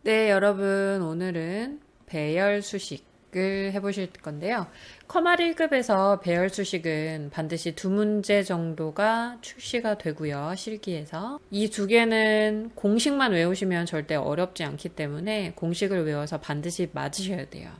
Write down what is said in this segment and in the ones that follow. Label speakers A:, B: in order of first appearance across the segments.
A: 네, 여러분, 오늘은 배열 수식을 해보실 건데요. 커말 1급에서 배열 수식은 반드시 2문제 정도가 출시가 되고요. 실기에서. 이 2개는 공식만 외우시면 절대 어렵지 않기 때문에 공식을 외워서 반드시 맞으셔야 돼요.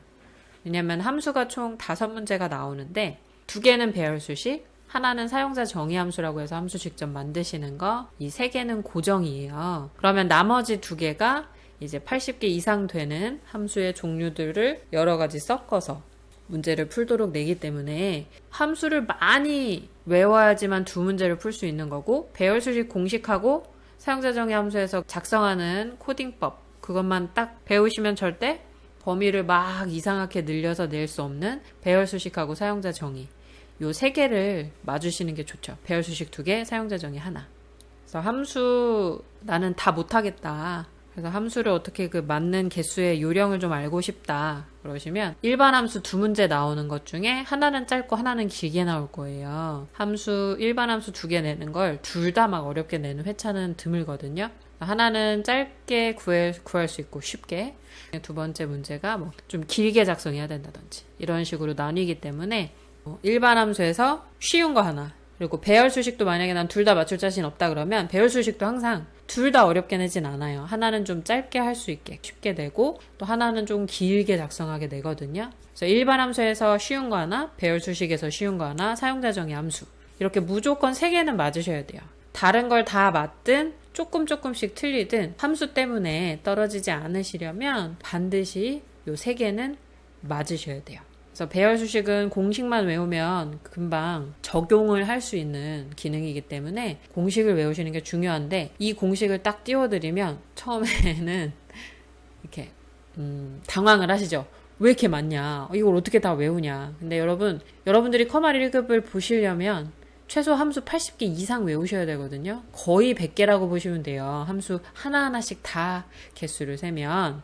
A: 왜냐면 함수가 총 5문제가 나오는데 2개는 배열 수식, 하나는 사용자 정의 함수라고 해서 함수 직접 만드시는 거, 이 3개는 고정이에요. 그러면 나머지 2개가 이제 80개 이상 되는 함수의 종류들을 여러 가지 섞어서 문제를 풀도록 내기 때문에 함수를 많이 외워야지만 2문제를 풀 수 있는 거고, 배열 수식 공식하고 사용자 정의 함수에서 작성하는 코딩법, 그것만 딱 배우시면 절대 범위를 막 이상하게 늘려서 낼 수 없는 배열 수식하고 사용자 정의, 요 3개를 맞으시는 게 좋죠. 배열 수식 2개, 사용자 정의 하나. 그래서 함수 나는 다 못하겠다. 그래서 함수를 어떻게 그 맞는 개수의 요령을 좀 알고 싶다. 그러시면 일반 함수 2문제 나오는 것 중에 하나는 짧고 하나는 길게 나올 거예요. 일반 함수 2개 내는 걸 둘 다 막 어렵게 내는 회차는 드물거든요. 하나는 짧게 구할 수 있고 쉽게, 2번째 문제가 뭐 좀 길게 작성해야 된다든지 이런 식으로 나뉘기 때문에 일반 함수에서 쉬운 거 하나, 그리고 배열 수식도 만약에 난 둘 다 맞출 자신 없다 그러면 배열 수식도 항상 둘 다 어렵게 내진 않아요. 하나는 좀 짧게 할 수 있게 쉽게 내고 또 하나는 좀 길게 작성하게 내거든요. 그래서 일반 함수에서 쉬운 거 하나, 배열 수식에서 쉬운 거 하나, 사용자 정의 함수, 이렇게 무조건 3개는 맞으셔야 돼요. 다른 걸 다 맞든 조금씩 틀리든 함수 때문에 떨어지지 않으시려면 반드시 요 3개는 맞으셔야 돼요. 그래서 배열 수식은 공식만 외우면 금방 적용을 할 수 있는 기능이기 때문에 공식을 외우시는 게 중요한데, 이 공식을 딱 띄워드리면 처음에는 이렇게 당황을 하시죠. 왜 이렇게 많냐? 이걸 어떻게 다 외우냐? 근데 여러분들이 커말 1급을 보시려면 최소 함수 80개 이상 외우셔야 되거든요. 거의 100개라고 보시면 돼요. 함수 하나하나씩 다 개수를 세면.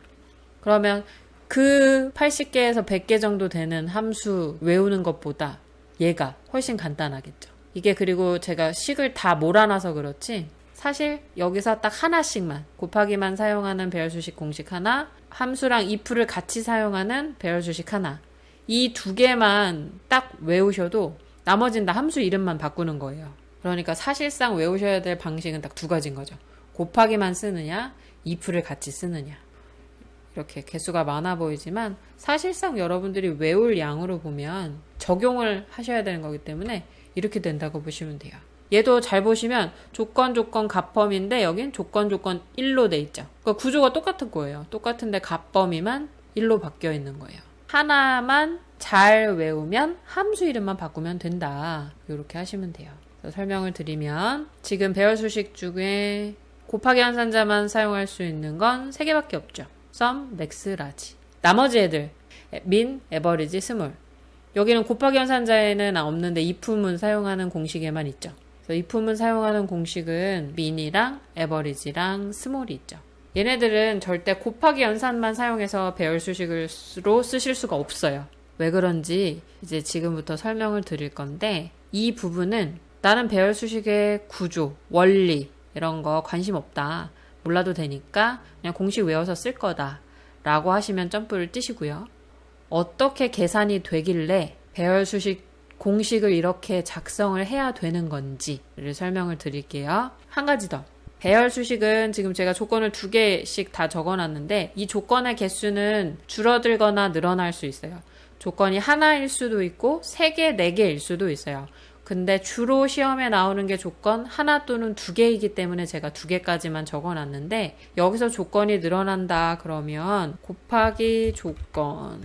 A: 그러면 그 80개에서 100개 정도 되는 함수 외우는 것보다 얘가 훨씬 간단하겠죠. 이게 그리고 제가 식을 다 몰아놔서 그렇지 사실 여기서 딱 하나씩만 곱하기만 사용하는 배열 수식 공식 하나, 함수랑 if를 같이 사용하는 배열 수식 하나, 이 2개만 딱 외우셔도 나머지는 다 함수 이름만 바꾸는 거예요. 그러니까 사실상 외우셔야 될 방식은 딱 2가지인 거죠. 곱하기만 쓰느냐, if를 같이 쓰느냐. 이렇게 개수가 많아 보이지만 사실상 여러분들이 외울 양으로 보면 적용을 하셔야 되는 거기 때문에 이렇게 된다고 보시면 돼요. 얘도 잘 보시면 조건 값범위인데 여긴 조건 1로 돼 있죠. 그러니까 구조가 똑같은 거예요. 똑같은데 값범위만 1로 바뀌어 있는 거예요. 하나만 잘 외우면 함수 이름만 바꾸면 된다. 이렇게 하시면 돼요. 설명을 드리면 지금 배열 수식 중에 곱하기 환산자만 사용할 수 있는 건 3개밖에 없죠. sum, max, large. 나머지 애들 min, average, small. 여기는 곱하기 환산자에는 없는데 if문 사용하는 공식에만 있죠. 그래서 if문 사용하는 공식은 min이랑 average랑 small이 있죠. 얘네들은 절대 곱하기 연산만 사용해서 배열 수식으로 쓰실 수가 없어요. 왜 그런지 이제 지금부터 설명을 드릴 건데, 이 부분은 나는 배열 수식의 구조, 원리 이런 거 관심 없다, 몰라도 되니까 그냥 공식 외워서 쓸 거다 라고 하시면 점프를 띄시고요. 어떻게 계산이 되길래 배열 수식 공식을 이렇게 작성을 해야 되는 건지를 설명을 드릴게요. 한 가지 더. 배열 수식은 지금 제가 조건을 2개씩 다 적어놨는데 이 조건의 개수는 줄어들거나 늘어날 수 있어요. 조건이 하나일 수도 있고 3개, 4개일 수도 있어요. 근데 주로 시험에 나오는 게 조건 하나 또는 2개이기 때문에 제가 2개까지만 적어놨는데, 여기서 조건이 늘어난다 그러면 곱하기 조건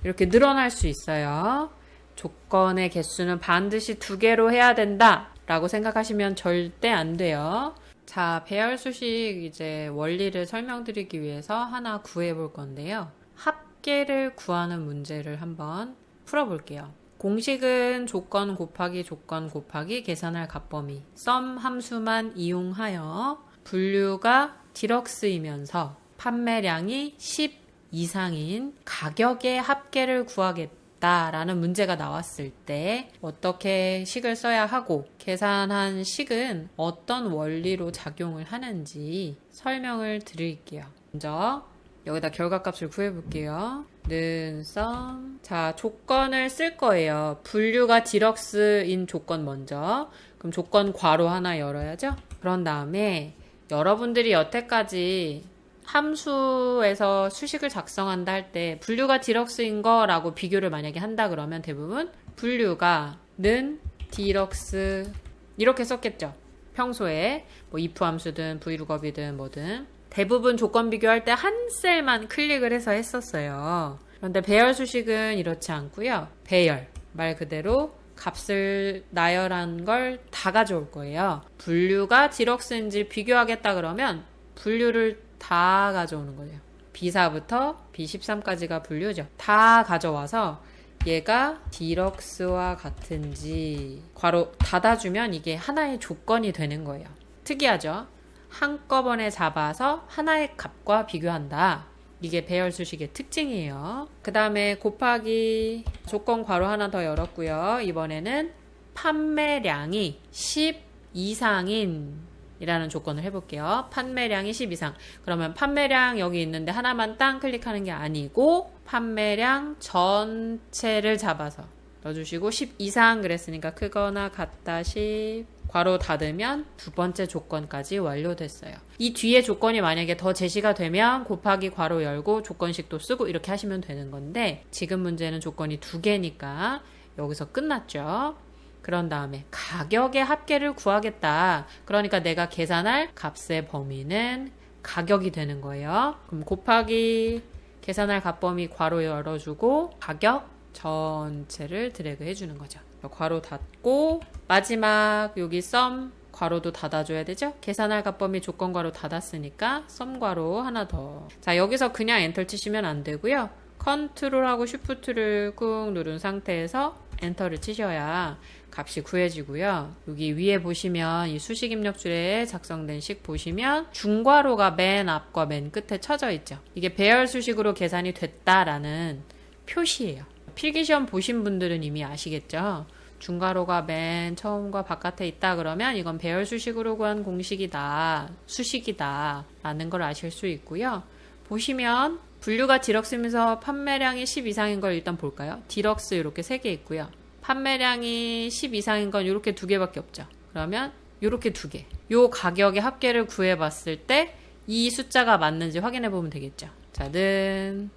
A: 이렇게 늘어날 수 있어요. 조건의 개수는 반드시 2개로 해야 된다 라고 생각하시면 절대 안 돼요. 자, 배열 수식 이제 원리를 설명드리기 위해서 하나 구해볼 건데요. 합계를 구하는 문제를 한번 풀어볼게요. 공식은 조건 곱하기 계산할 값범위 sum 함수만 이용하여 분류가 디럭스이면서 판매량이 10 이상인 가격의 합계를 구하겠다라는 문제가 나왔을 때 어떻게 식을 써야 하고 계산한 식은 어떤 원리로 작용을 하는지 설명을 드릴게요. 먼저 여기다 결과값을 구해볼게요. 는 썸. 자, 조건을 쓸 거예요. 분류가 디럭스인 조건 먼저. 그럼 조건 괄호 하나 열어야죠. 그런 다음에 여러분들이 여태까지 함수에서 수식을 작성한다 할 때 분류가 디럭스인 거라고 비교를 만약에 한다 그러면 대부분 분류가 는 디럭스 이렇게 썼겠죠. 평소에 뭐 if 함수든 vlookup이든 뭐든 대부분 조건 비교할 때 한 셀만 클릭을 해서 했었어요. 그런데 배열 수식은 이렇지 않고요. 배열 말 그대로 값을 나열한 걸 다 가져올 거예요. 분류가 디럭스인지 비교하겠다 그러면 분류를 다 가져오는 거예요. B4부터 B13까지가 분류죠. 다 가져와서 얘가 디럭스와 같은지 괄호 닫아주면 이게 하나의 조건이 되는 거예요. 특이하죠? 한꺼번에 잡아서 하나의 값과 비교한다. 이게 배열 수식의 특징이에요. 그 다음에 곱하기 조건 괄호 하나 더 열었고요. 이번에는 판매량이 10 이상인 이라는 조건을 해볼게요. 판매량이 10 이상. 그러면 판매량 여기 있는데 하나만 땅 클릭하는 게 아니고 판매량 전체를 잡아서 넣어주시고 10 이상 그랬으니까 크거나 같다 10 괄호 닫으면 두 번째 조건까지 완료됐어요. 이 뒤에 조건이 만약에 더 제시가 되면 곱하기 괄호 열고 조건식도 쓰고 이렇게 하시면 되는 건데 지금 문제는 조건이 두 개니까 여기서 끝났죠. 그런 다음에 가격의 합계를 구하겠다. 그러니까 내가 계산할 값의 범위는 가격이 되는 거예요. 그럼 곱하기 계산할 값범위 괄호 열어주고 가격 전체를 드래그 해주는 거죠. 괄호 닫고 마지막 여기 썸 괄호도 닫아줘야 되죠. 계산할 값범위 조건 괄호 닫았으니까 썸 괄호 하나 더. 자, 여기서 그냥 엔터 치시면 안 되고요. 컨트롤하고 쉬프트를 꾹 누른 상태에서 엔터를 치셔야 값이 구해지고요. 여기 위에 보시면 이 수식 입력줄에 작성된 식 보시면 중괄호가 맨 앞과 맨 끝에 쳐져 있죠. 이게 배열 수식으로 계산이 됐다라는 표시예요. 필기시험 보신 분들은 이미 아시겠죠? 중괄호가 맨 처음과 바깥에 있다 그러면 이건 배열 수식으로 구한 공식이다, 수식이다 라는 걸 아실 수 있고요. 보시면 분류가 디럭스면서 판매량이 10 이상인 걸 일단 볼까요? 디럭스 이렇게 3개 있고요. 판매량이 10 이상인 건 이렇게 2개밖에 없죠. 그러면 이렇게 2개. 요 가격의 합계를 구해봤을 때 이 숫자가 맞는지 확인해보면 되겠죠. 자, 는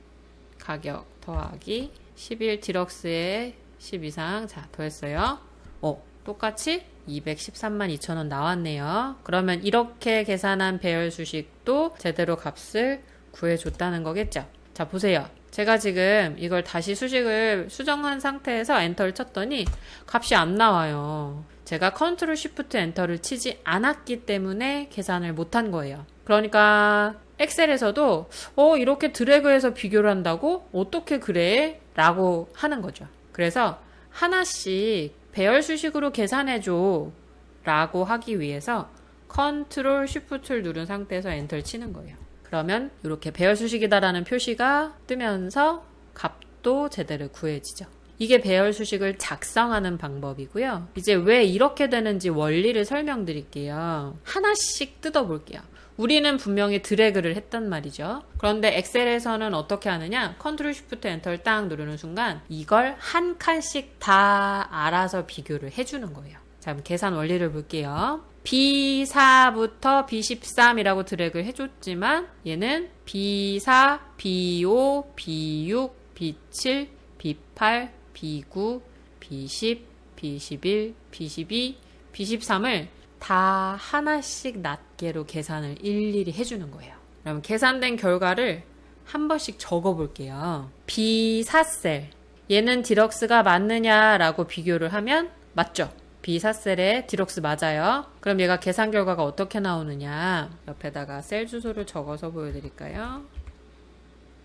A: 가격 더하기 11 디럭스에 10 이상. 자, 더했어요. 똑같이 213만 2천원 나왔네요. 그러면 이렇게 계산한 배열 수식도 제대로 값을 구해줬다는 거겠죠. 자, 보세요. 제가 지금 이걸 다시 수식을 수정한 상태에서 엔터를 쳤더니 값이 안 나와요. 제가 컨트롤 쉬프트 엔터를 치지 않았기 때문에 계산을 못한 거예요. 그러니까 엑셀에서도 이렇게 드래그해서 비교를 한다고? 어떻게 그래? 라고 하는 거죠. 그래서 하나씩 배열 수식으로 계산해줘 라고 하기 위해서 컨트롤 쉬프트를 누른 상태에서 엔터를 치는 거예요. 그러면 이렇게 배열 수식이다라는 표시가 뜨면서 값도 제대로 구해지죠. 이게 배열 수식을 작성하는 방법이고요. 이제 왜 이렇게 되는지 원리를 설명드릴게요. 하나씩 뜯어볼게요. 우리는 분명히 드래그를 했단 말이죠. 그런데 엑셀에서는 어떻게 하느냐? 컨트롤 쉬프트 엔터를 딱 누르는 순간 이걸 한 칸씩 다 알아서 비교를 해주는 거예요. 자, 그럼 계산 원리를 볼게요. B4부터 B13이라고 드래그를 해줬지만 얘는 B4, B5, B6, B7, B8, B9, B10, B11, B12, B13을 다 하나씩 낱개로 계산을 일일이 해주는 거예요. 그럼 계산된 결과를 한 번씩 적어 볼게요. B4셀 얘는 디럭스가 맞느냐라고 비교를 하면 맞죠? B4셀에 디럭스 맞아요. 그럼 얘가 계산 결과가 어떻게 나오느냐, 옆에다가 셀 주소를 적어서 보여드릴까요?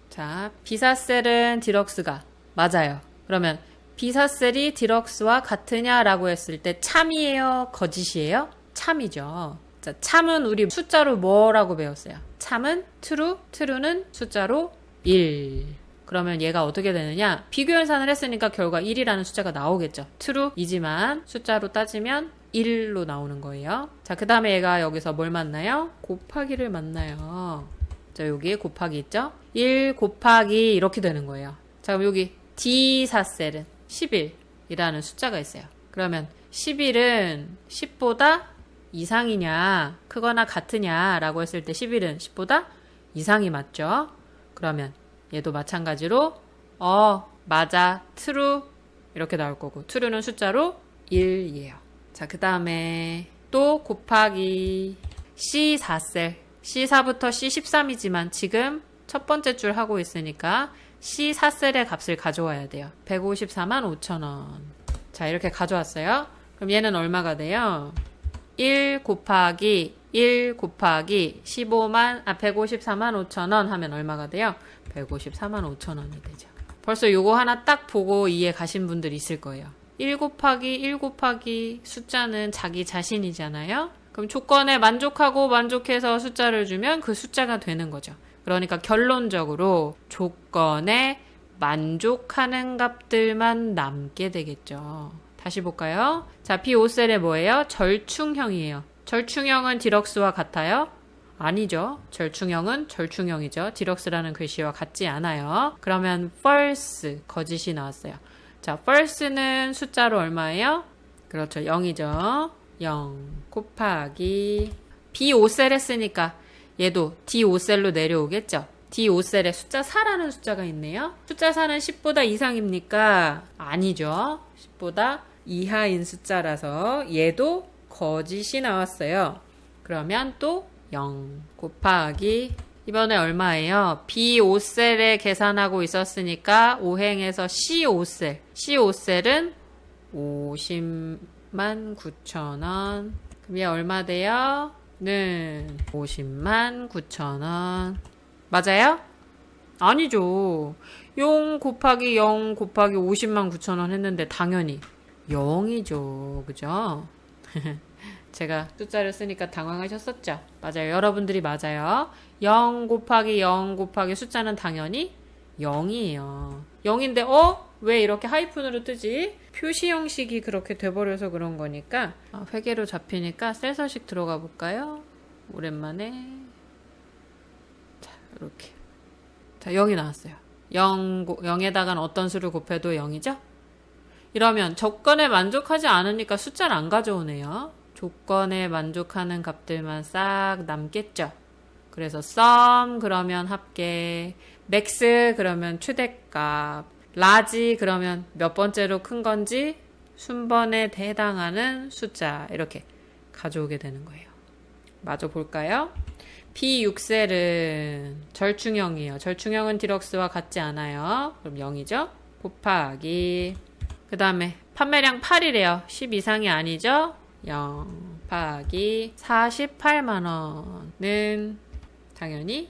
A: 자, B4셀은 디럭스가 맞아요. 그러면 B4셀이 디럭스와 같으냐라고 했을 때 참이에요? 거짓이에요? 참이죠. 자, 참은 우리 숫자로 뭐라고 배웠어요? 참은 true, true는 숫자로 1. 그러면 얘가 어떻게 되느냐? 비교 연산을 했으니까 결과 1이라는 숫자가 나오겠죠. true이지만 숫자로 따지면 1로 나오는 거예요. 자, 그 다음에 얘가 여기서 뭘 만나요? 곱하기를 만나요. 자, 여기 곱하기 있죠? 1 곱하기 이렇게 되는 거예요. 자, 그럼 여기 D4셀은 11이라는 숫자가 있어요. 그러면 11은 10보다 이상이냐, 크거나 같으냐 라고 했을 때 11은 10보다 이상이 맞죠? 그러면 얘도 마찬가지로 맞아, true 이렇게 나올 거고 true는 숫자로 1이에요. 자, 그 다음에 또 곱하기 C4셀 C4부터 C13이지만 지금 첫 번째 줄 하고 있으니까 C4셀의 값을 가져와야 돼요. 154만 5천원. 자, 이렇게 가져왔어요. 그럼 얘는 얼마가 돼요? 1 곱하기 1 곱하기 154만 5천원 하면 얼마가 돼요? 154만 5천원이 되죠. 벌써 요거 하나 딱 보고 이해 가신 분들 있을 거예요. 1 곱하기 1 곱하기 숫자는 자기 자신이잖아요. 그럼 조건에 만족하고 만족해서 숫자를 주면 그 숫자가 되는 거죠. 그러니까 결론적으로 조건에 만족하는 값들만 남게 되겠죠. 다시 볼까요? 자, B5셀에 뭐예요? 절충형이에요. 절충형은 디럭스와 같아요? 아니죠. 절충형은 절충형이죠. 디럭스라는 글씨와 같지 않아요. 그러면 false, 거짓이 나왔어요. 자, false는 숫자로 얼마예요? 그렇죠. 0이죠. 0 곱하기 B5셀 했으니까 얘도 D5셀로 내려오겠죠. D5셀에 숫자 4라는 숫자가 있네요. 숫자 4는 10보다 이상입니까? 아니죠. 10보다 이하인 숫자라서 얘도 거짓이 나왔어요. 그러면 또 0 곱하기 이번에 얼마예요? B5셀에 계산하고 있었으니까 5행에서 C5셀. C5셀은 50만 9천원. 그럼 얘 얼마 돼요? 는 50만 9천원. 맞아요? 아니죠. 0 곱하기 0 곱하기 50만 9천원 했는데 당연히 0이죠. 그죠? 제가 숫자를 쓰니까 당황하셨었죠? 맞아요. 여러분들이 맞아요. 0 곱하기 0 곱하기 숫자는 당연히 0이에요. 0인데 왜 이렇게 하이픈으로 뜨지? 표시 형식이 그렇게 돼버려서 그런 거니까 회계로 잡히니까 셀 서식 들어가 볼까요? 오랜만에 자, 이렇게 자, 0이 나왔어요. 0에다가는 어떤 수를 곱해도 0이죠? 이러면 조건에 만족하지 않으니까 숫자를 안 가져오네요. 조건에 만족하는 값들만 싹 남겠죠. 그래서 sum 그러면 합계, max 그러면 최대값, large 그러면 몇 번째로 큰 건지 순번에 해당하는 숫자 이렇게 가져오게 되는 거예요. 마저 볼까요? B6셀은 절충형이에요. 절충형은 디럭스와 같지 않아요. 그럼 0이죠. 곱하기 그 다음에 판매량 8이래요. 10 이상이 아니죠? 0 곱하기 48만원은 당연히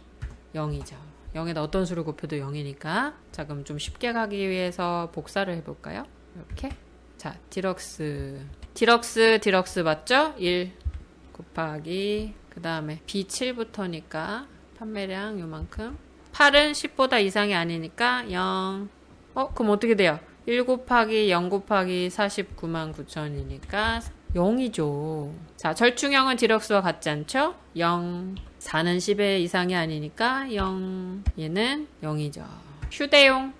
A: 0이죠. 0에다 어떤 수를 곱해도 0이니까. 자, 그럼 좀 쉽게 가기 위해서 복사를 해볼까요? 이렇게. 자, 디럭스 맞죠? 1 곱하기 그 다음에 B7부터니까 판매량 요만큼. 8은 10보다 이상이 아니니까 0. 그럼 어떻게 돼요? 1 곱하기 0 곱하기 49만 9천이니까 0이죠. 자, 절충형은 디럭스와 같지 않죠? 0. 4는 10의 이상이 아니니까 0. 얘는 0이죠. 휴대용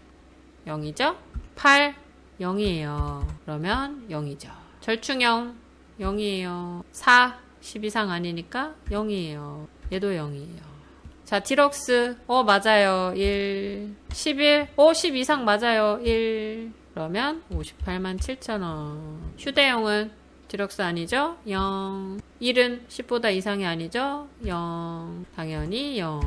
A: 0이죠? 8 0이에요. 그러면 0이죠. 절충형 0이에요. 4 10 이상 아니니까 0이에요. 얘도 0이에요. 자, 디럭스 맞아요. 1 11 10 이상 맞아요. 1 그러면 58만 7천원. 휴대용은 디럭스 아니죠? 0 1은 10보다 이상이 아니죠? 0 당연히 0.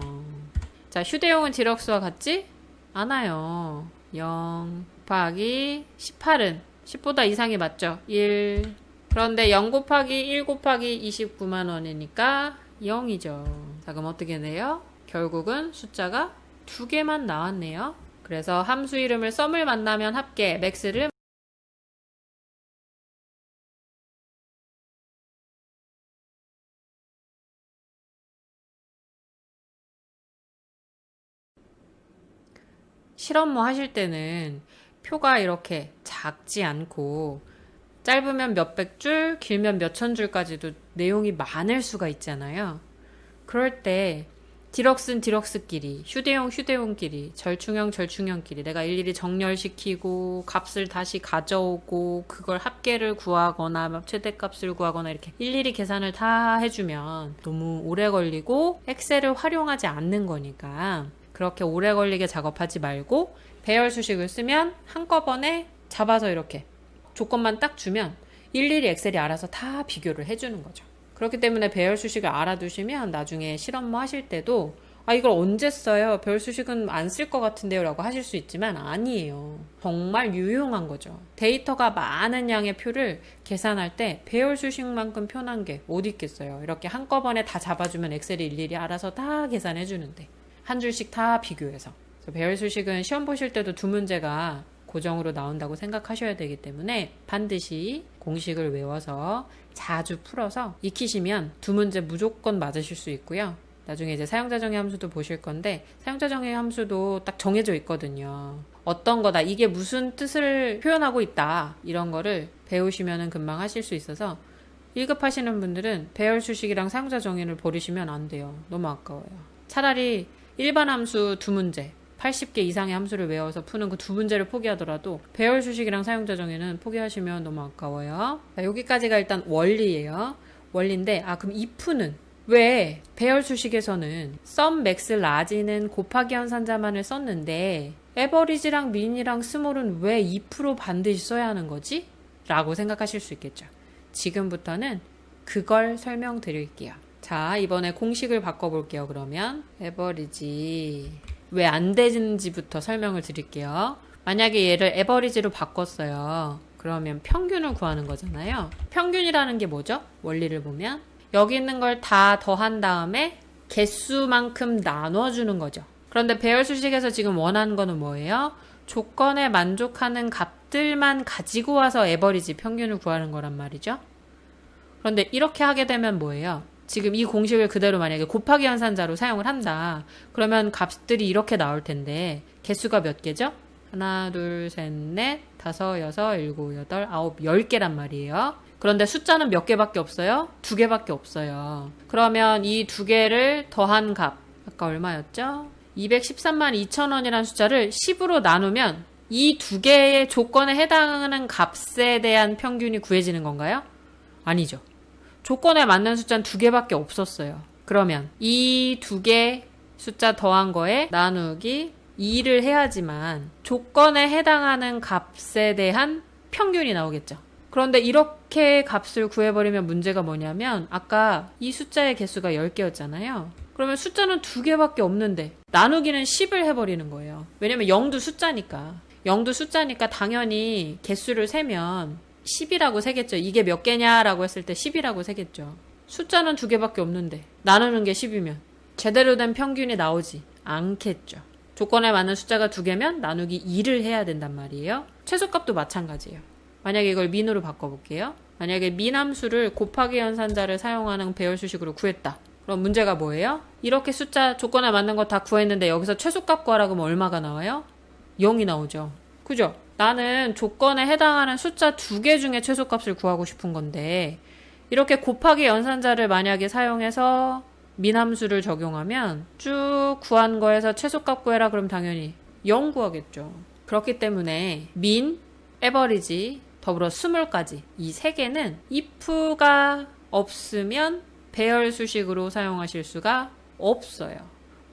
A: 자, 휴대용은 디럭스와 같지? 않아요. 0 곱하기 18은 10보다 이상이 맞죠? 1 그런데 0 곱하기 1 곱하기 29만원이니까 0이죠. 자, 그럼 어떻게 돼요? 결국은 숫자가 2개만 나왔네요. 그래서 함수 이름을 썸을 만나면 합계, max를 실험모 하실 때는 표가 이렇게 작지 않고 짧으면 몇백 줄, 길면 몇천 줄까지도 내용이 많을 수가 있잖아요. 그럴 때 디럭스는 디럭스끼리, 휴대용 휴대용끼리, 절충형 절충형끼리 내가 일일이 정렬시키고 값을 다시 가져오고 그걸 합계를 구하거나 최대값을 구하거나 이렇게 일일이 계산을 다 해주면 너무 오래 걸리고 엑셀을 활용하지 않는 거니까 그렇게 오래 걸리게 작업하지 말고 배열 수식을 쓰면 한꺼번에 잡아서 이렇게 조건만 딱 주면 일일이 엑셀이 알아서 다 비교를 해주는 거죠. 그렇기 때문에 배열 수식을 알아두시면 나중에 실험뭐 하실 때도 이걸 언제 써요? 배열 수식은 안 쓸 것 같은데요 라고 하실 수 있지만 아니에요. 정말 유용한 거죠. 데이터가 많은 양의 표를 계산할 때 배열 수식만큼 편한 게 어디 있겠어요. 이렇게 한꺼번에 다 잡아주면 엑셀이 일일이 알아서 다 계산해 주는데 한 줄씩 다 비교해서. 배열 수식은 시험 보실 때도 두 문제가 고정으로 나온다고 생각하셔야 되기 때문에 반드시 공식을 외워서 자주 풀어서 익히시면 두 문제 무조건 맞으실 수 있고요. 나중에 이제 사용자 정의 함수도 보실 건데 사용자 정의 함수도 딱 정해져 있거든요. 어떤 거다, 이게 무슨 뜻을 표현하고 있다, 이런 거를 배우시면 금방 하실 수 있어서 1급 하시는 분들은 배열 수식이랑 사용자 정의를 버리시면 안 돼요. 너무 아까워요. 차라리 일반 함수 두 문제 80개 이상의 함수를 외워서 푸는 그 두 문제를 포기하더라도 배열 수식이랑 사용자 정의는 포기하시면 너무 아까워요. 자, 여기까지가 일단 원리예요. 원리인데 그럼 if는 왜 배열 수식에서는 sum, max, large는 곱하기 연산자만을 썼는데 에버리지랑 민이랑 스몰은 왜 if로 반드시 써야 하는 거지? 라고 생각하실 수 있겠죠. 지금부터는 그걸 설명드릴게요. 자, 이번에 공식을 바꿔볼게요. 그러면 에버리지 왜 안 되는지부터 설명을 드릴게요. 만약에 얘를 에버리지로 바꿨어요. 그러면 평균을 구하는 거잖아요. 평균이라는 게 뭐죠? 원리를 보면 여기 있는 걸 다 더한 다음에 개수만큼 나눠주는 거죠. 그런데 배열 수식에서 지금 원하는 거는 뭐예요? 조건에 만족하는 값들만 가지고 와서 에버리지 평균을 구하는 거란 말이죠. 그런데 이렇게 하게 되면 뭐예요? 지금 이 공식을 그대로 만약에 곱하기 연산자로 사용을 한다. 그러면 값들이 이렇게 나올 텐데 개수가 몇 개죠? 하나, 둘, 셋, 넷, 다섯, 여섯, 일곱, 여덟, 아홉, 10개란 말이에요. 그런데 숫자는 몇 개밖에 없어요? 2개밖에 없어요. 그러면 이 2개를 더한 값, 아까 얼마였죠? 213만 2천원이라는 숫자를 10으로 나누면 이 2개의 조건에 해당하는 값에 대한 평균이 구해지는 건가요? 아니죠. 조건에 맞는 숫자는 2개밖에 없었어요. 그러면 이 2개 숫자 더한 거에 나누기 2를 해야지만 조건에 해당하는 값에 대한 평균이 나오겠죠. 그런데 이렇게 값을 구해버리면 문제가 뭐냐면 아까 이 숫자의 개수가 10개였잖아요. 그러면 숫자는 2개밖에 없는데 나누기는 10을 해버리는 거예요. 왜냐면 0도 숫자니까. 0도 숫자니까 당연히 개수를 세면 10이라고 세겠죠. 이게 몇 개냐라고 했을 때 10이라고 세겠죠. 숫자는 2개밖에 없는데 나누는 게 10이면 제대로 된 평균이 나오지 않겠죠. 조건에 맞는 숫자가 2개면 나누기 2를 해야 된단 말이에요. 최소값도 마찬가지예요. 만약에 이걸 민으로 바꿔볼게요. 만약에 민 함수를 곱하기 연산자를 사용하는 배열 수식으로 구했다. 그럼 문제가 뭐예요? 이렇게 숫자 조건에 맞는 거 다 구했는데 여기서 최소값 구하라 그러면 얼마가 나와요? 0이 나오죠. 그죠? 나는 조건에 해당하는 숫자 2개 중에 최소값을 구하고 싶은 건데 이렇게 곱하기 연산자를 만약에 사용해서 민함수를 적용하면 쭉 구한 거에서 최소값 구해라 그럼 당연히 0 구하겠죠. 그렇기 때문에 민, 에버리지, 더불어 스몰까지 이 3개는 if가 없으면 배열 수식으로 사용하실 수가 없어요.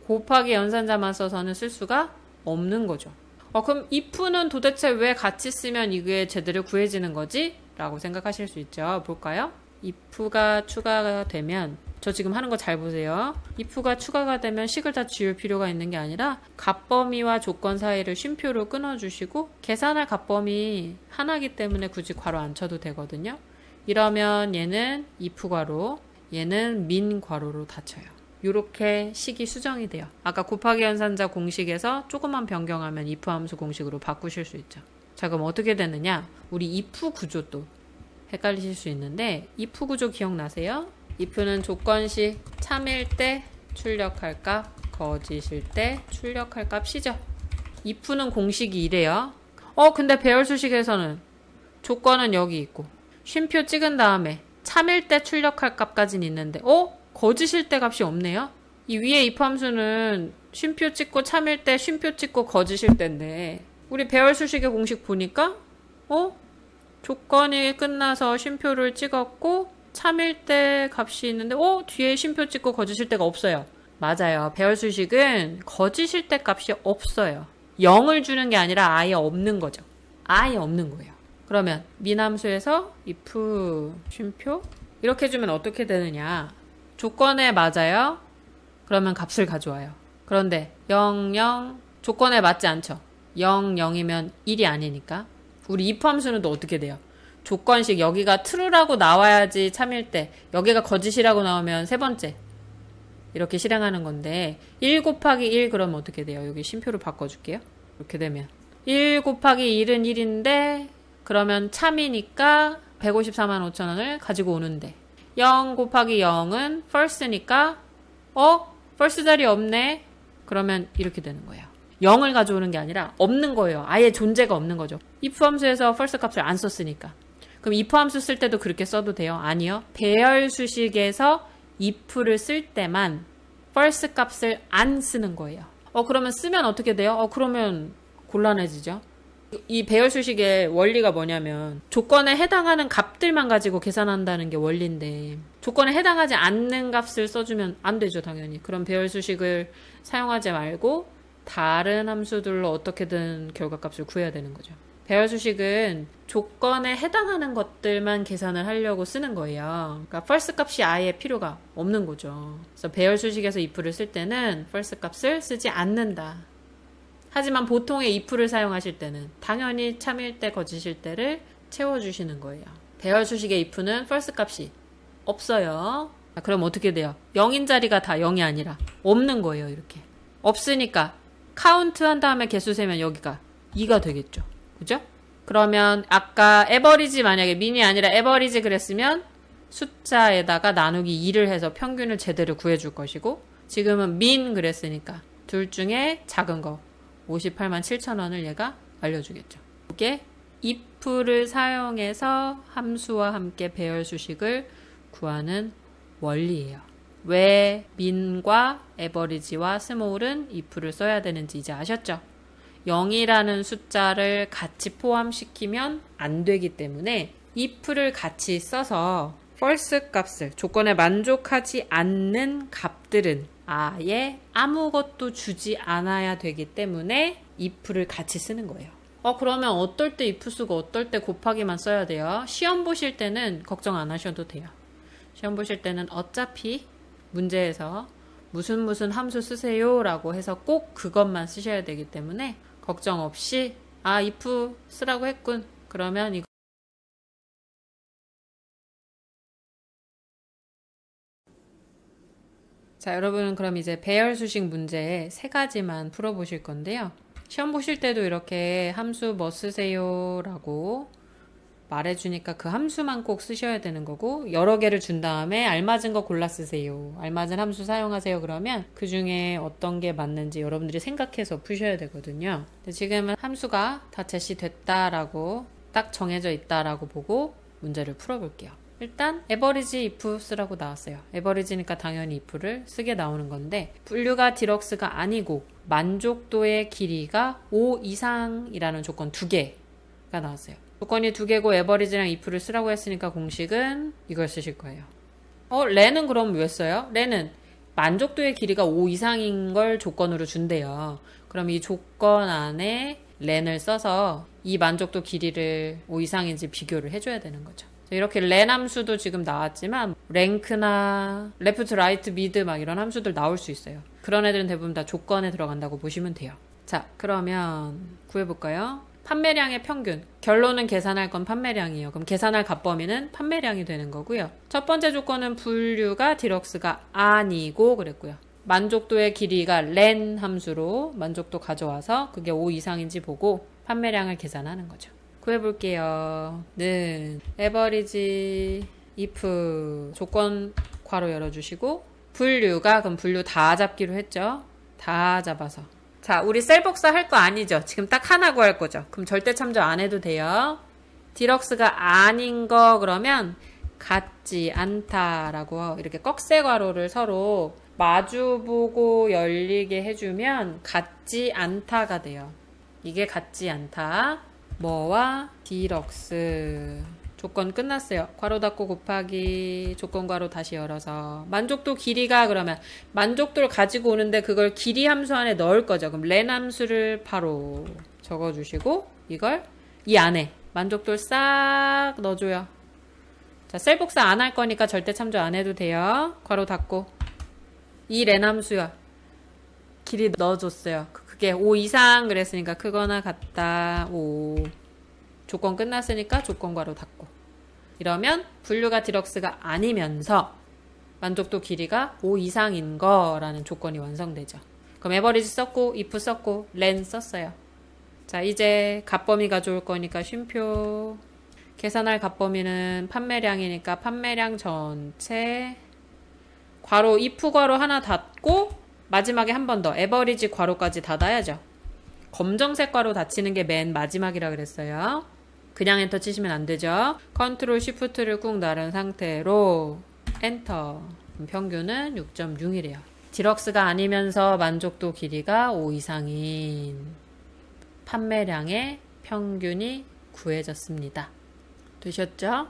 A: 곱하기 연산자만 써서는 쓸 수가 없는 거죠. 그럼 if는 도대체 왜 같이 쓰면 이게 제대로 구해지는 거지? 라고 생각하실 수 있죠. 볼까요? if가 추가가 되면 저 지금 하는 거 잘 보세요. if가 추가가 되면 식을 다 지울 필요가 있는 게 아니라 값범위와 조건 사이를 쉼표로 끊어주시고 계산할 값범위 하나이기 때문에 굳이 괄호 안 쳐도 되거든요. 이러면 얘는 if 괄호, 얘는 민 괄호로 닫혀요. 이렇게 식이 수정이 돼요. 아까 곱하기 연산자 공식에서 조금만 변경하면 if 함수 공식으로 바꾸실 수 있죠. 자, 그럼 어떻게 되느냐? 우리 if 구조도 헷갈리실 수 있는데 if 구조 기억나세요? if는 조건식 참일 때 출력할 값, 거짓일 때 출력할 값이죠. if는 공식이 이래요. 근데 배열 수식에서는 조건은 여기 있고 쉼표 찍은 다음에 참일 때 출력할 값까지는 있는데 거짓일 때 값이 없네요? 이 위에 if 함수는 쉼표 찍고 참일 때, 쉼표 찍고 거짓일 때인데 우리 배열 수식의 공식 보니까 조건이 끝나서 쉼표를 찍었고 참일 때 값이 있는데 뒤에 쉼표 찍고 거짓일 때가 없어요. 맞아요. 배열 수식은 거짓일 때 값이 없어요. 0을 주는 게 아니라 아예 없는 거죠. 아예 없는 거예요. 그러면 민함수에서 if 쉼표 이렇게 주면 어떻게 되느냐. 조건에 맞아요. 그러면 값을 가져와요. 그런데 0, 0 조건에 맞지 않죠. 0, 0이면 1이 아니니까. 우리 if 함수는 또 어떻게 돼요? 조건식 여기가 true라고 나와야지 참일 때, 여기가 거짓이라고 나오면 세 번째 이렇게 실행하는 건데 1 곱하기 1 그러면 어떻게 돼요? 여기 쉼표로 바꿔줄게요. 이렇게 되면 1 곱하기 1은 1인데 그러면 참이니까 154만 5천 원을 가지고 오는데 0 곱하기 0은 false니까 false 자리 없네. 그러면 이렇게 되는 거예요. 0을 가져오는 게 아니라 없는 거예요. 아예 존재가 없는 거죠. if 함수에서 false 값을 안 썼으니까. 그럼 if 함수 쓸 때도 그렇게 써도 돼요? 아니요. 배열 수식에서 if를 쓸 때만 false 값을 안 쓰는 거예요. 그러면 쓰면 어떻게 돼요? 그러면 곤란해지죠. 이 배열 수식의 원리가 뭐냐면 조건에 해당하는 값들만 가지고 계산한다는 게 원리인데 조건에 해당하지 않는 값을 써주면 안 되죠, 당연히. 그럼 배열 수식을 사용하지 말고 다른 함수들로 어떻게든 결과값을 구해야 되는 거죠. 배열 수식은 조건에 해당하는 것들만 계산을 하려고 쓰는 거예요. 그러니까 false 값이 아예 필요가 없는 거죠. 그래서 배열 수식에서 if를 쓸 때는 false 값을 쓰지 않는다. 하지만 보통의 if를 사용하실 때는 당연히 참일 때 거짓일 때를 채워주시는 거예요. 배열 수식의 if는 false 값이 없어요. 그럼 어떻게 돼요? 0인 자리가 다 0이 아니라 없는 거예요. 이렇게 없으니까 카운트 한 다음에 개수 세면 여기가 2가 되겠죠. 그죠? 그러면 아까 에버리지 만약에 민이 아니라 에버리지 그랬으면 숫자에다가 나누기 2를 해서 평균을 제대로 구해줄 것이고 지금은 민 그랬으니까 둘 중에 작은 거 58만 7천 원을 얘가 알려주겠죠. 이게 if를 사용해서 함수와 함께 배열 수식을 구하는 원리예요. 왜 민과 에버리지와 스몰은 if를 써야 되는지 이제 아셨죠? 0이라는 숫자를 같이 포함시키면 안 되기 때문에 if를 같이 써서 false 값을 조건에 만족하지 않는 값들은 아예 아무것도 주지 않아야 되기 때문에 if를 같이 쓰는 거예요. 그러면 어떨 때 if 쓰고 어떨 때 곱하기만 써야 돼요? 시험 보실 때는 걱정 안 하셔도 돼요. 시험 보실 때는 어차피 문제에서 무슨 함수 쓰세요 라고 해서 꼭 그것만 쓰셔야 되기 때문에 걱정 없이 if 쓰라고 했군. 그러면 이거 자, 여러분 그럼 이제 배열 수식 문제 3가지만 풀어보실 건데요. 시험 보실 때도 이렇게 함수 뭐 쓰세요 라고 말해주니까 그 함수만 꼭 쓰셔야 되는 거고 여러 개를 준 다음에 알맞은 거 골라 쓰세요. 알맞은 함수 사용하세요. 그러면 그 중에 어떤 게 맞는지 여러분들이 생각해서 푸셔야 되거든요. 근데 지금은 함수가 다 제시됐다라고 딱 정해져 있다라고 보고 문제를 풀어볼게요. 일단 average if 쓰라고 나왔어요. average니까 당연히 if를 쓰게 나오는 건데 분류가 디럭스가 아니고 만족도의 길이가 5 이상이라는 조건 2개가 나왔어요. 조건이 2개고 average랑 if를 쓰라고 했으니까 공식은 이걸 쓰실 거예요. 렌은 그럼 왜 써요? 렌은 만족도의 길이가 5 이상인 걸 조건으로 준대요. 그럼 이 조건 안에 렌을 써서 이 만족도 길이를 5 이상인지 비교를 해줘야 되는 거죠. 이렇게 렌 함수도 지금 나왔지만 랭크나 레프트, 라이트, 미드 막 이런 함수들 나올 수 있어요. 그런 애들은 대부분 다 조건에 들어간다고 보시면 돼요. 자, 그러면 구해볼까요? 판매량의 평균. 결론은 계산할 건 판매량이에요. 그럼 계산할 값범위는 판매량이 되는 거고요. 첫 번째 조건은 분류가 디럭스가 아니고 그랬고요. 만족도의 길이가 렌 함수로 만족도 가져와서 그게 5 이상인지 보고 판매량을 계산하는 거죠. 구해볼게요. 는 average if 조건 괄호 열어주시고 분류가 그럼 분류 다 잡기로 했죠. 다 잡아서 자, 우리 셀 복사 할 거 아니죠? 지금 딱 하나 구할 거죠. 그럼 절대 참조 안 해도 돼요. 디럭스가 아닌 거 그러면 같지 않다라고 이렇게 꺽쇠 괄호를 서로 마주보고 열리게 해주면 같지 않다가 돼요. 이게 같지 않다. 뭐와 디럭스. 조건 끝났어요. 괄호 닫고 곱하기 조건 괄호 다시 열어서 만족도 길이가 그러면 만족도를 가지고 오는데 그걸 길이 함수 안에 넣을 거죠. 그럼 len 함수를 바로 적어주시고 이걸 이 안에 만족도를 싹 넣어줘요. 자, 셀 복사 안 할 거니까 절대 참조 안 해도 돼요. 괄호 닫고 이 len 함수야. 길이 넣어줬어요. 그게 5 이상 그랬으니까 크거나 같다 5. 조건 끝났으니까 조건 괄호 닫고 이러면 분류가 디럭스가 아니면서 만족도 길이가 5 이상인 거라는 조건이 완성되죠. 그럼 에버리지 썼고 if 썼고 len 썼어요. 자, 이제 값범위 가져올 거니까 쉼표. 계산할 값범위는 판매량이니까 판매량 전체 괄호 if 괄호 하나 닫고 마지막에 한 번 더 에버리지 괄호까지 닫아야죠. 검정색 괄호 닫히는 게 맨 마지막이라 그랬어요. 그냥 엔터 치시면 안 되죠. 컨트롤 시프트를 꾹 누른 상태로 엔터. 평균은 6.6이래요. 디럭스가 아니면서 만족도 길이가 5 이상인 판매량의 평균이 구해졌습니다. 되셨죠?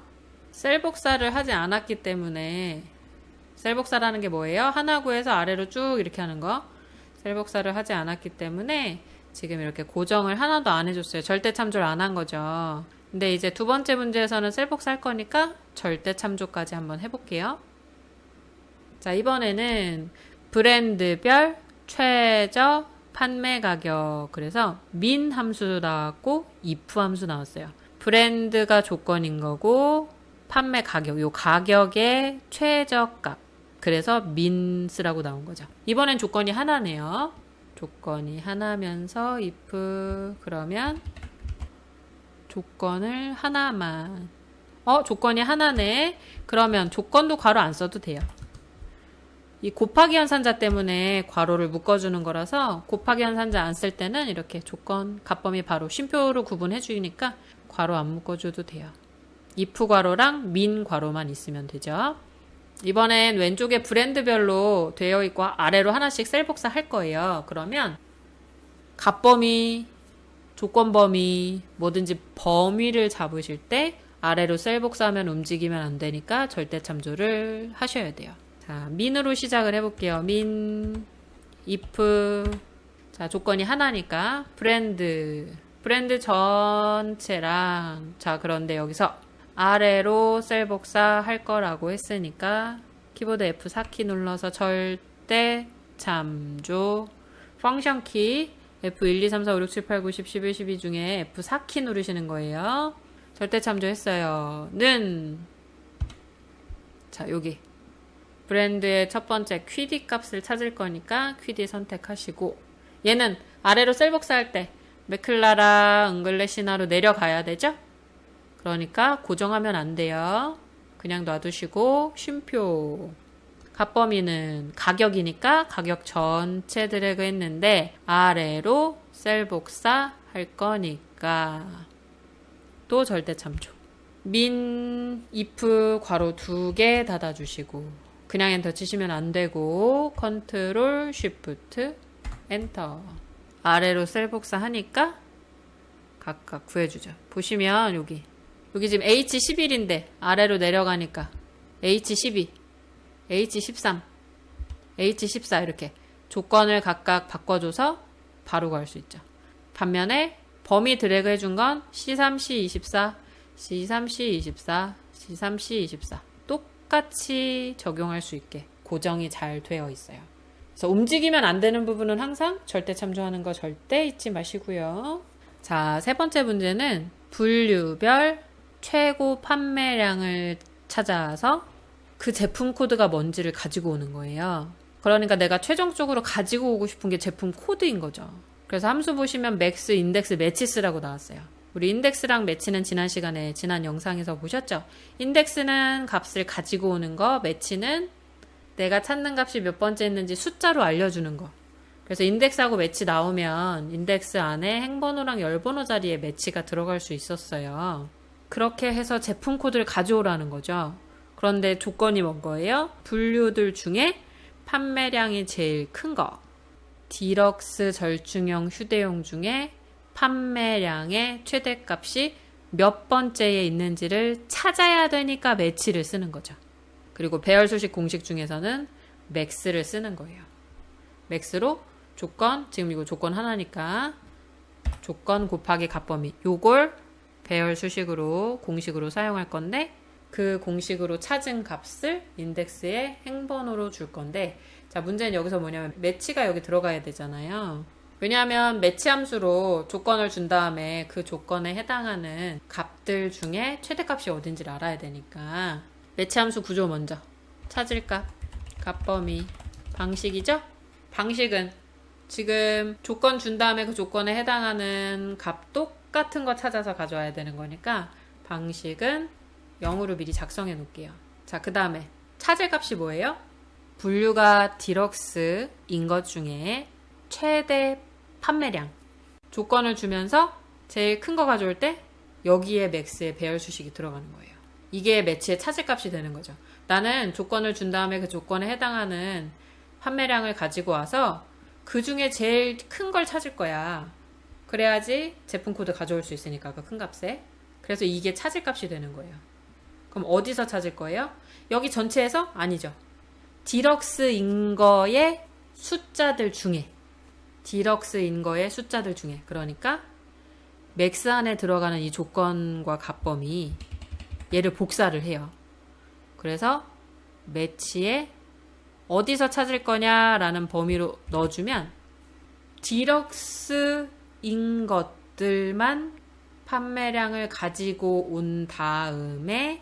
A: 셀 복사를 하지 않았기 때문에 셀 복사라는 게 뭐예요? 하나 구해서 아래로 쭉 이렇게 하는 거. 셀 복사를 하지 않았기 때문에 지금 이렇게 고정을 하나도 안 해줬어요. 절대 참조를 안 한 거죠. 근데 이제 두 번째 문제에서는 셀 복사할 거니까 절대 참조까지 한번 해볼게요. 자, 이번에는 브랜드별 최저 판매 가격. 그래서 min 함수 나왔고 if 함수 나왔어요. 브랜드가 조건인 거고 판매 가격, 요 가격의 최저값. 그래서 min 쓰라고 나온 거죠. 이번엔 조건이 하나네요. 조건이 하나면서 if 그러면 조건을 하나만 조건이 하나네. 그러면 조건도 괄호 안 써도 돼요. 이 곱하기 현산자 때문에 괄호를 묶어주는 거라서 곱하기 현산자 안 쓸 때는 이렇게 조건 값범위 바로 쉼표로 구분해 주니까 괄호 안 묶어줘도 돼요. if 괄호랑 min 괄호만 있으면 되죠. 이번엔 왼쪽에 브랜드별로 되어 있고 아래로 하나씩 셀 복사 할 거예요. 그러면 값범위, 조건범위, 뭐든지 범위를 잡으실 때 아래로 셀 복사하면 움직이면 안 되니까 절대 참조를 하셔야 돼요. 자, min으로 시작을 해볼게요. min, if. 자, 조건이 하나니까 브랜드 전체랑 자, 그런데 여기서 아래로 셀 복사 할 거라고 했으니까 키보드 F4키 눌러서 절대 참조 펑션 키 F1, 2, 3, 4, 5, 6, 7, 8, 9, 10, 11, 12 중에 F4키 누르시는 거예요. 절대 참조했어요. 자, 여기 브랜드의 첫 번째 QD 값을 찾을 거니까 QD 선택하시고 얘는 아래로 셀 복사할 때 맥클라라 잉글래시나로 내려가야 되죠? 그러니까 고정하면 안 돼요. 그냥 놔두시고 쉼표. 값범위는 가격이니까 가격 전체 드래그 했는데 아래로 셀 복사 할 거니까 또 절대 참조. min, if 괄호 2개 닫아주시고 그냥 엔터 치시면 안 되고 컨트롤 쉬프트 엔터. 아래로 셀 복사 하니까 각각 구해주죠. 보시면 여기 지금 H11인데 아래로 내려가니까 H12, H13, H14 이렇게 조건을 각각 바꿔줘서 바로 구할 수 있죠. 반면에 범위 드래그 해준 건 C3, C24, C3, C24, C3, C24 똑같이 적용할 수 있게 고정이 잘 되어 있어요. 그래서 움직이면 안 되는 부분은 항상 절대 참조하는 거 절대 잊지 마시고요. 자, 세 번째 문제는 분류별 최고 판매량을 찾아서 그 제품 코드가 뭔지를 가지고 오는 거예요. 그러니까 내가 최종적으로 가지고 오고 싶은 게 제품 코드인 거죠. 그래서 함수 보시면 맥스, 인덱스, 매치스라고 나왔어요. 우리 인덱스랑 매치는 지난 영상에서 보셨죠? 인덱스는 값을 가지고 오는 거, 매치는 내가 찾는 값이 몇 번째 있는지 숫자로 알려주는 거. 그래서 인덱스하고 매치 나오면 인덱스 안에 행번호랑 열번호 자리에 매치가 들어갈 수 있었어요. 그렇게 해서 제품 코드를 가져오라는 거죠. 그런데 조건이 뭔 거예요? 분류들 중에 판매량이 제일 큰 거. 디럭스 절충형 휴대용 중에 판매량의 최대값이 몇 번째에 있는지를 찾아야 되니까 매치를 쓰는 거죠. 그리고 배열수식 공식 중에서는 맥스를 쓰는 거예요. 맥스로 조건, 지금 이거 조건 하나니까 조건 곱하기 값범위, 요걸 배열수식으로 공식으로 사용할 건데 그 공식으로 찾은 값을 인덱스의 행번호로 줄 건데, 자, 문제는 여기서 뭐냐면 매치가 여기 들어가야 되잖아요. 왜냐하면 매치 함수로 조건을 준 다음에 그 조건에 해당하는 값들 중에 최대값이 어딘지를 알아야 되니까 매치 함수 구조 먼저 찾을 값, 값범위, 방식이죠? 방식은 지금 조건 준 다음에 그 조건에 해당하는 값 똑같은 거 찾아서 가져와야 되는 거니까 방식은 0으로 미리 작성해 놓을게요. 자, 그 다음에 찾을 값이 뭐예요? 분류가 디럭스인 것 중에 최대 판매량. 조건을 주면서 제일 큰 거 가져올 때 여기에 맥스의 배열 수식이 들어가는 거예요. 이게 매치의 찾을 값이 되는 거죠. 나는 조건을 준 다음에 그 조건에 해당하는 판매량을 가지고 와서 그 중에 제일 큰 걸 찾을 거야. 그래야지 제품 코드 가져올 수 있으니까 그 큰 값에. 그래서 이게 찾을 값이 되는 거예요. 그럼 어디서 찾을 거예요? 여기 전체에서? 아니죠. 디럭스인 거의 숫자들 중에, 디럭스인 거의 숫자들 중에, 그러니까 맥스 안에 들어가는 이 조건과 값범위, 얘를 복사를 해요. 그래서 매치에 어디서 찾을 거냐라는 범위로 넣어주면 디럭스인 것들만 판매량을 가지고 온 다음에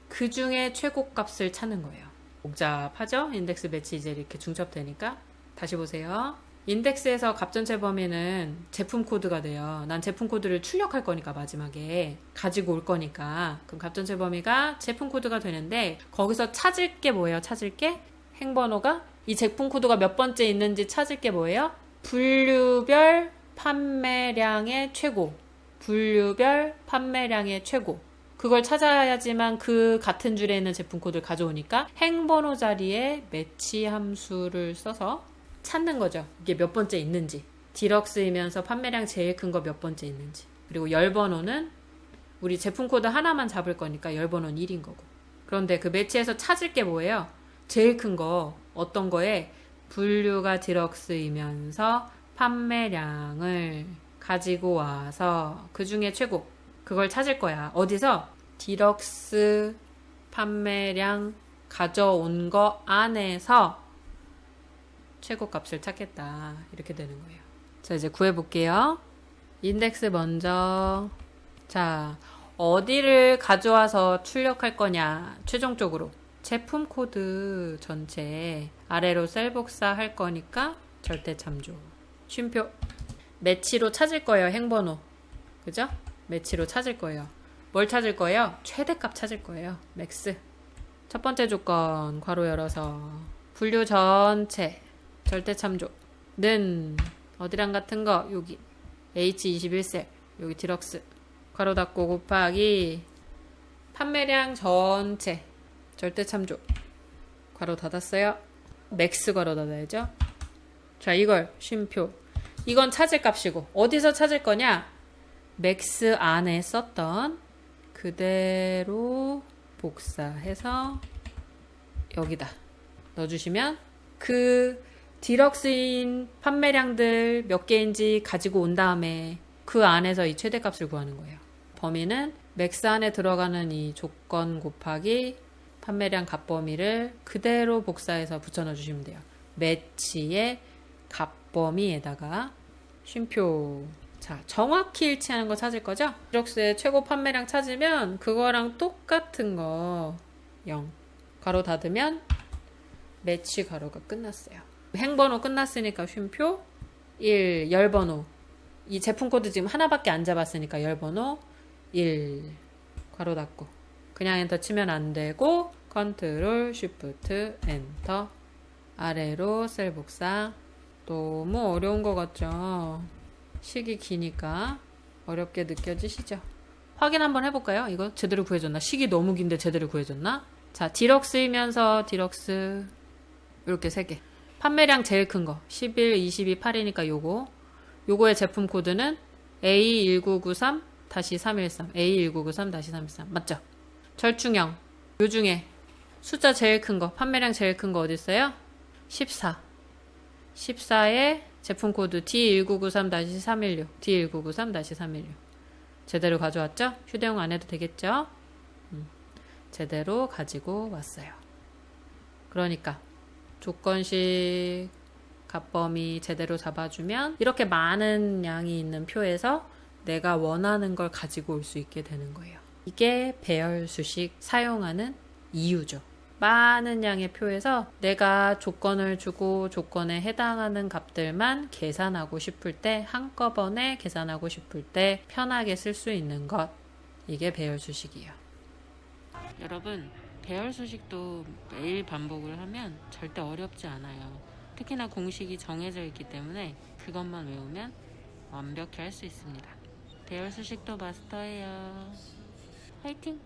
A: 그 중에 최고값을 찾는 거예요. 복잡하죠? 인덱스 매치 이제 이렇게 중첩되니까. 다시 보세요. 인덱스에서 값전체 범위는 제품 코드가 돼요. 난 제품 코드를 출력할 거니까 마지막에 가지고 올 거니까. 그럼 값전체 범위가 제품 코드가 되는데 거기서 찾을 게 뭐예요? 찾을 게 행번호가 이 제품 코드가 몇 번째 있는지 찾을 게 뭐예요? 분류별 판매량의 최고. 분류별 판매량의 최고. 그걸 찾아야지만 그 같은 줄에 있는 제품 코드를 가져오니까 행번호 자리에 매치 함수를 써서 찾는 거죠. 이게 몇 번째 있는지. 디럭스이면서 판매량 제일 큰 거 몇 번째 있는지. 그리고 열번호는 우리 제품 코드 하나만 잡을 거니까 열번호는 1인 거고. 그런데 그 매치에서 찾을 게 뭐예요? 제일 큰 거, 어떤 거에 분류가 디럭스이면서 판매량을 가지고 와서 그 중에 최고. 그걸 찾을 거야. 어디서? 디럭스 판매량 가져온 거 안에서 최고값을 찾겠다. 이렇게 되는 거예요. 자, 이제 구해볼게요. 인덱스 먼저. 자, 어디를 가져와서 출력할 거냐. 최종적으로. 제품 코드 전체 아래로 셀 복사할 거니까 절대 참조. 쉼표. 매치로 찾을 거예요. 행번호. 그죠? 매치로 찾을 거예요. 뭘 찾을 거예요? 최대값 찾을 거예요. 맥스. 첫 번째 조건 괄호 열어서 분류 전체 절대 참조는 어디랑 같은 거? 여기 H21셀 여기 디럭스 괄호 닫고 곱하기 판매량 전체 절대 참조 괄호 닫았어요. 맥스 괄호 닫아야죠. 자, 이걸 쉼표. 이건 찾을 값이고 어디서 찾을 거냐? 맥스 안에 썼던 그대로 복사해서 여기다 넣어주시면 그 디럭스인 판매량들 몇 개인지 가지고 온 다음에 그 안에서 이 최대값을 구하는 거예요. 범위는 맥스 안에 들어가는 이 조건 곱하기 판매량 값범위를 그대로 복사해서 붙여 넣어주시면 돼요. 매치의 값범위에다가 쉼표. 자, 정확히 일치하는 거 찾을 거죠? 디럭스의 최고 판매량 찾으면 그거랑 똑같은 거 0. 괄호 닫으면 매치 괄호가 끝났어요. 행번호 끝났으니까 쉼표 1. 열번호. 이 제품 코드 지금 하나밖에 안 잡았으니까 열번호 1. 괄호 닫고. 그냥 엔터 치면 안 되고 컨트롤 쉬프트 엔터. 아래로 셀 복사. 너무 어려운 거 같죠? 식이 기니까 어렵게 느껴지시죠? 확인 한번 해볼까요? 이거 제대로 구해줬나? 식이 너무 긴데 제대로 구해줬나? 자, 디럭스이면서 디럭스 이렇게 3개. 판매량 제일 큰 거 11, 22, 8이니까 요거의 제품 코드는 A1993-313 A1993-313 맞죠? 절충형 요 중에 숫자 제일 큰 거 판매량 제일 큰 거 어디 있어요? 14에 제품 코드 D1993-316 D1993-316 제대로 가져왔죠? 휴대용 안 해도 되겠죠? 제대로 가지고 왔어요. 그러니까 조건식 값범위 제대로 잡아주면 이렇게 많은 양이 있는 표에서 내가 원하는 걸 가지고 올 수 있게 되는 거예요. 이게 배열 수식 사용하는 이유죠. 많은 양의 표에서 내가 조건을 주고 조건에 해당하는 값들만 계산하고 싶을 때 한꺼번에 계산하고 싶을 때 편하게 쓸 수 있는 것 이게 배열 수식이에요. 여러분 배열 수식도 매일 반복을 하면 절대 어렵지 않아요. 특히나 공식이 정해져 있기 때문에 그것만 외우면 완벽히 할 수 있습니다. 배열 수식도 마스터해요. 화이팅!